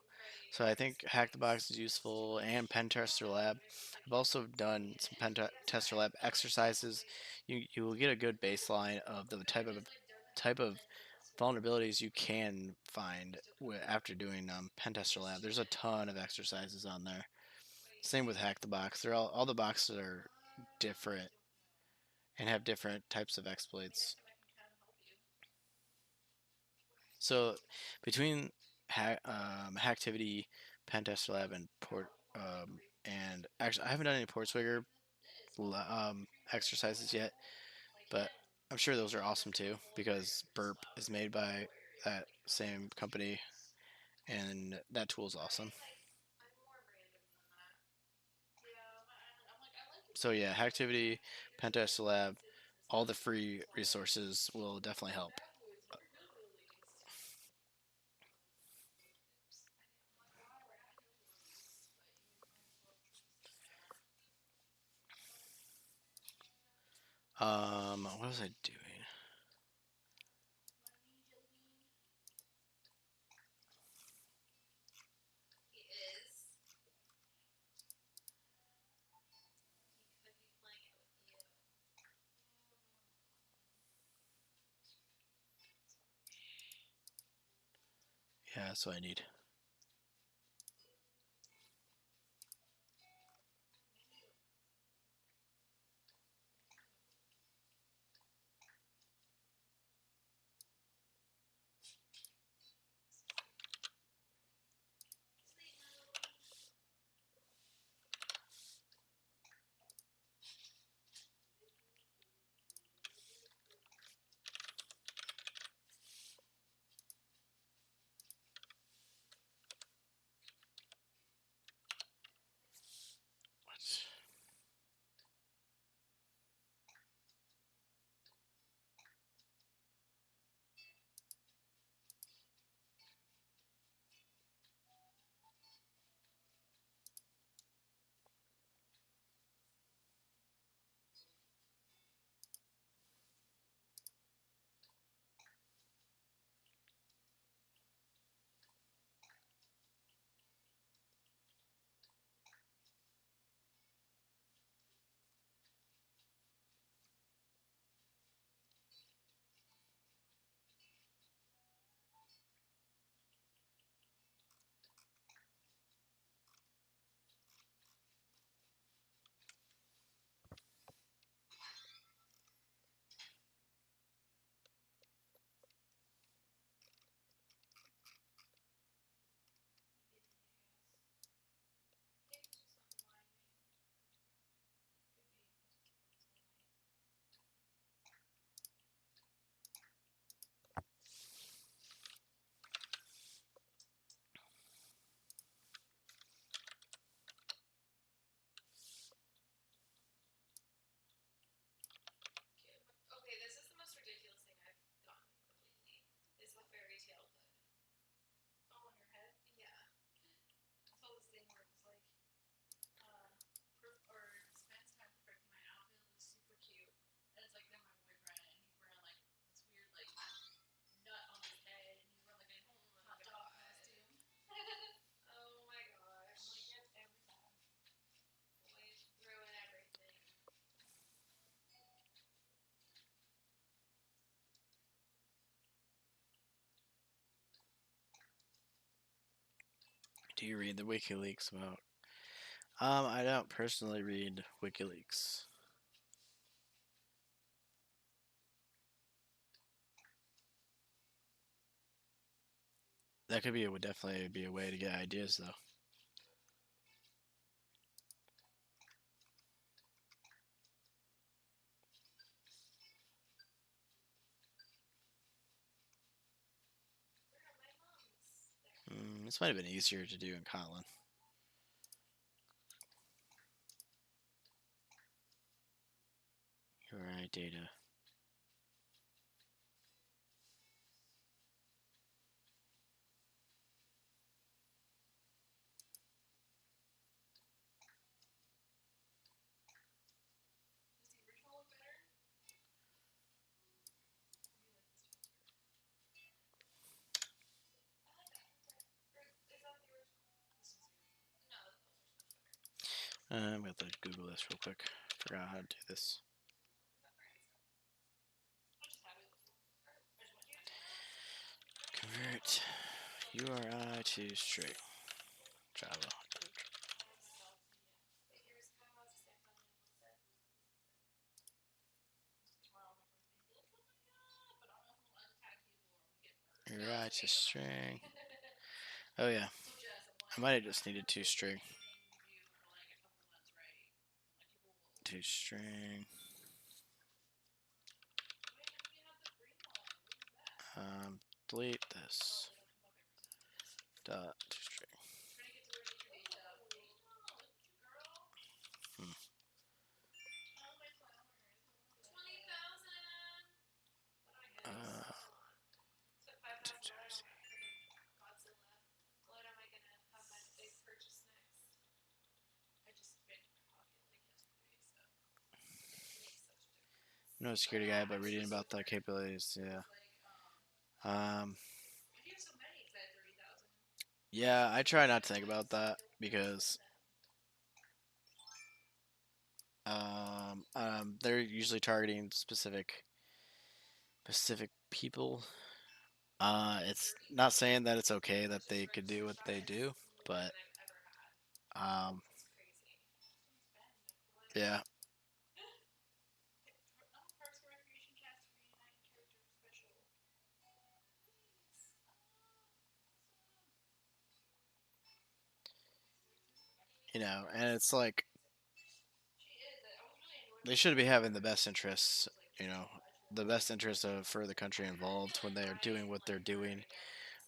So I think Hack the Box is useful and Pen Tester Lab. I've also done some Tester Lab exercises. You will get a good baseline of the type of vulnerabilities you can find after doing Pen Tester Lab. There's a ton of exercises on there. Same with Hack the Box. They're all the boxes are different and have different types of exploits. So between Hacktivity, Pentester Lab, and and actually I haven't done any Portswigger exercises yet, but I'm sure those are awesome too because Burp is made by that same company, and that tool is awesome. So yeah, Hacktivity, Pentester Lab, all the free resources will definitely help. What was I doing? Yeah, that's what I need. tail hood. Oh, on your head? Yeah. I saw this thing where it was like, or Spence time perfecting my outfit. It looks super cute. And it's like then my boyfriend, and he's wearing like this weird like nut on his head, and he's wearing like a hot dog costume. Oh my gosh! I'm like, yep, every time. Always ruin everything. Do you read the WikiLeaks about? I don't personally read WikiLeaks. That could be would definitely be a way to get ideas, though. This might have been easier to do in Kotlin. URI data. Does the original look better? I like that. Or is that the original? This is the original. No, those are so much better. I'm going to Google this real quick. Forgot how to do this. Convert URI to string. Java. URI to string. Oh yeah. I might have just needed toString. toString. Delete this. Dot toString. No security guy, but reading about the capabilities, yeah. Yeah, I try not to think about that because they're usually targeting specific people. It's not saying that it's okay that they could do what they do, but yeah. And it's like they should be having the best interests, the best interests for the country involved when they are doing what they're doing.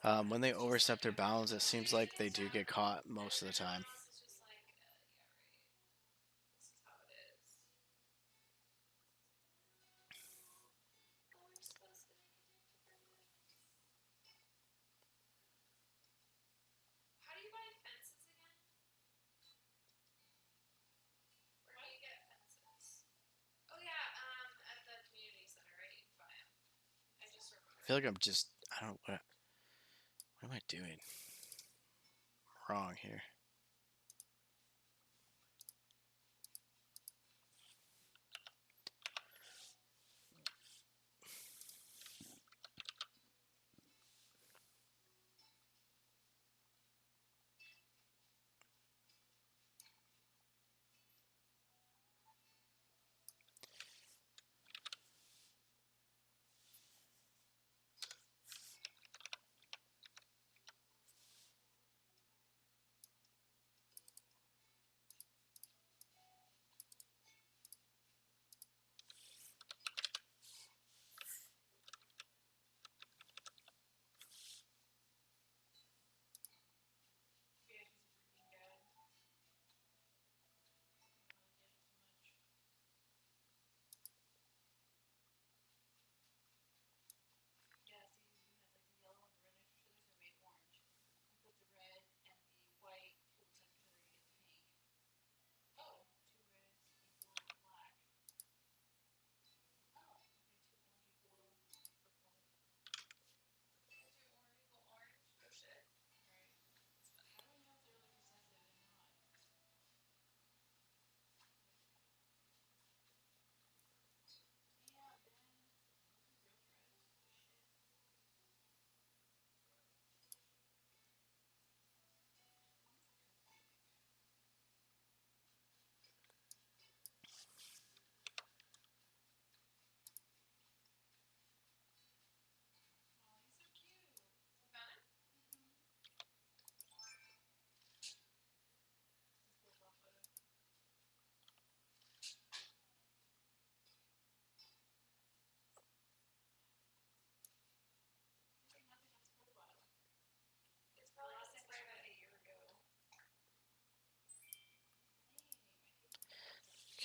When they overstep their bounds, it seems like they do get caught most of the time. How do you buy fences again? Where do you get fences? Oh yeah, at the community center, right? You can buy them. I just remember. I feel like I don't know what am I doing wrong here?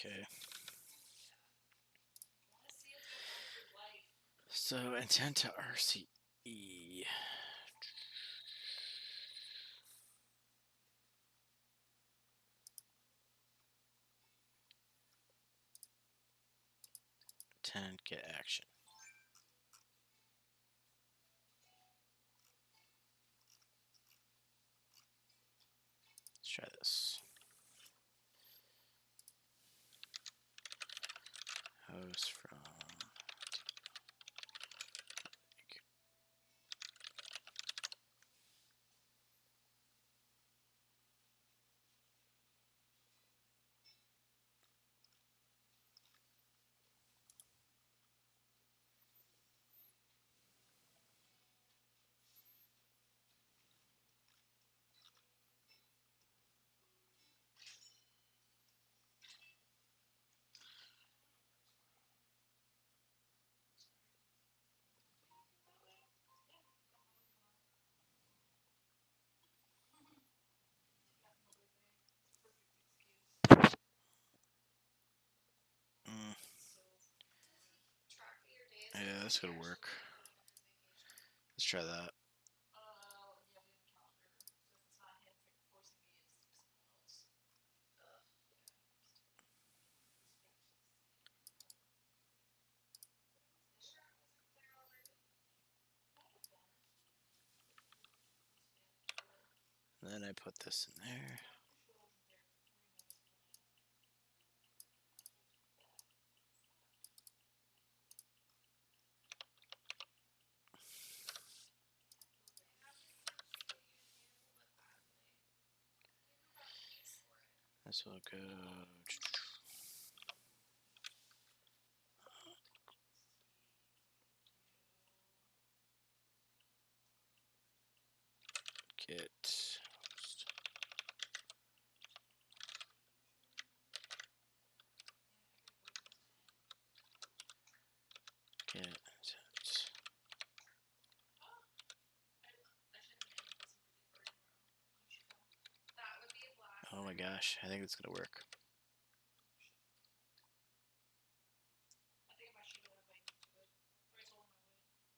Okay. Want to see what's going on with your life? So intent to RCE. Intent get action. Let's try this. Host from. Mm, Track your days. yeah, this could work. Let's try that. Yeah, we have a calendar. So if it's not him forcing me, it's someone else. And then I put this in there. This will go. Get host. Get intent. That would be a blast. Oh my gosh, I think it's gonna work. I think I might shoot it if I need to it. Or I told him I would.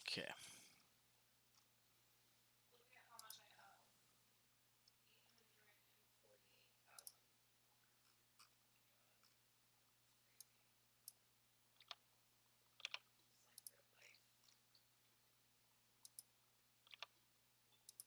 Okay. Looking at how much I owe. 848,000. It's like real life.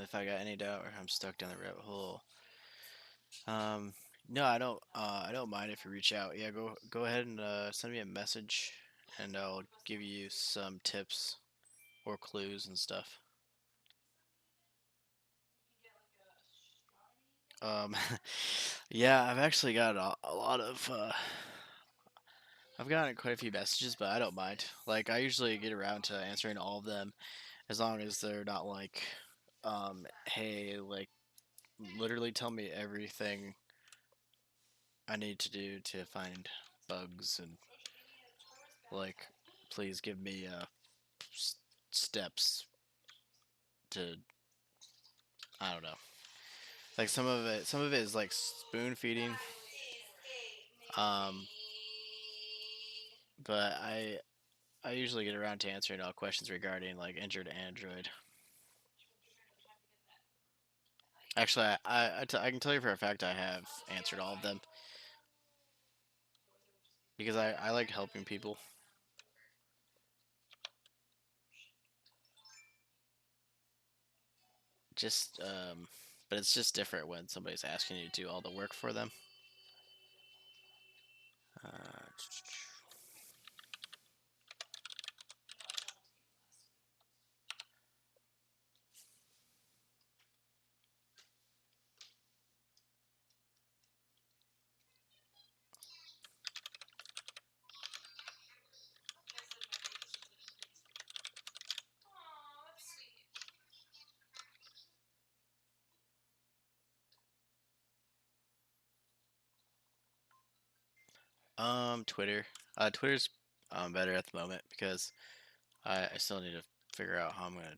If I got any doubt or I'm stuck down the rabbit hole. Um, no, I don't. I don't mind if you reach out. Yeah, go ahead and send me a message, and I'll give you some tips or clues and stuff. Um, yeah, I've actually got a lot of. I've gotten quite a few messages, but I don't mind. Like, I usually get around to answering all of them as long as they're not like, hey, like, literally tell me everything I need to do to find bugs and like, please give me steps to, I don't know. Like some of it is like spoon feeding. Um, but I usually get around to answering all questions regarding like injured Android. Actually, I can tell you for a fact I have answered all of them because I like helping people. Just but it's just different when somebody's asking you to do all the work for them. Uh, that's sweet. Twitter. Twitter's better at the moment because I still need to figure out how I'm gonna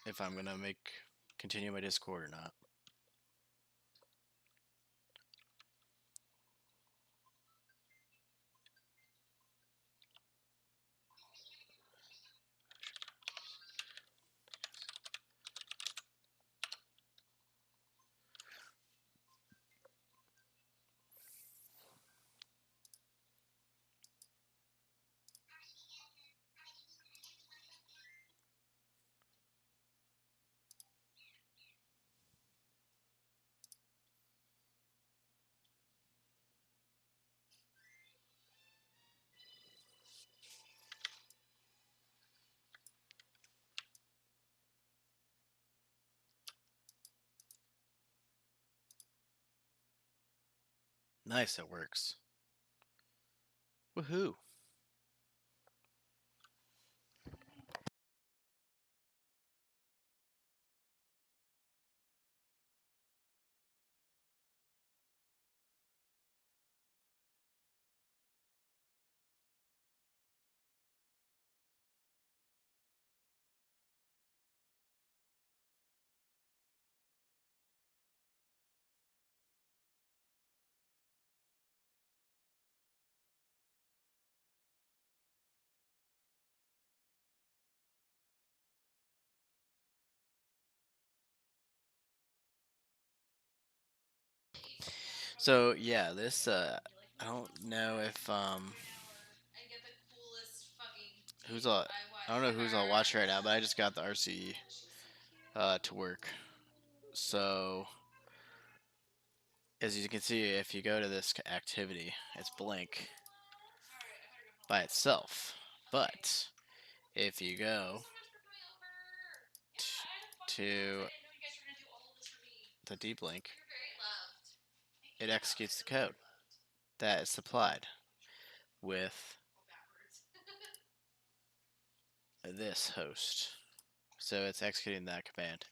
if I'm gonna make continue my Discord or not. Nice, it works. Woohoo! So yeah, this I don't know if I get the coolest fucking who's tweet. all I don't know who's all watching right now, but I just got the RCE She's so cute. to work. So as you can see, if you go to this activity, it's blank Alright, I better go by home. itself. Okay. But if you go Thank you so much for coming over. t- Yeah, I had a fun time. to I didn't know you guys were gonna do all of this for me. the deep link, You're very loved. Thank it you. I executes the feel very code loved. that is supplied with Go backwards. this host. So it's executing that command.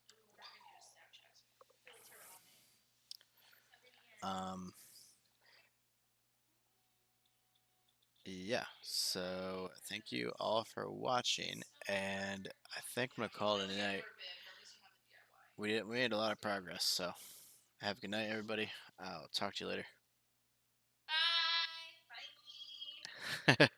Ooh, we're not gonna use Snapchat. Filter on it. Um, yeah, so thank you all for watching, and I think I'm gonna call it a night. We made a lot of progress, so have a good night, everybody. I'll talk to you later. Bye. Bye. Bye.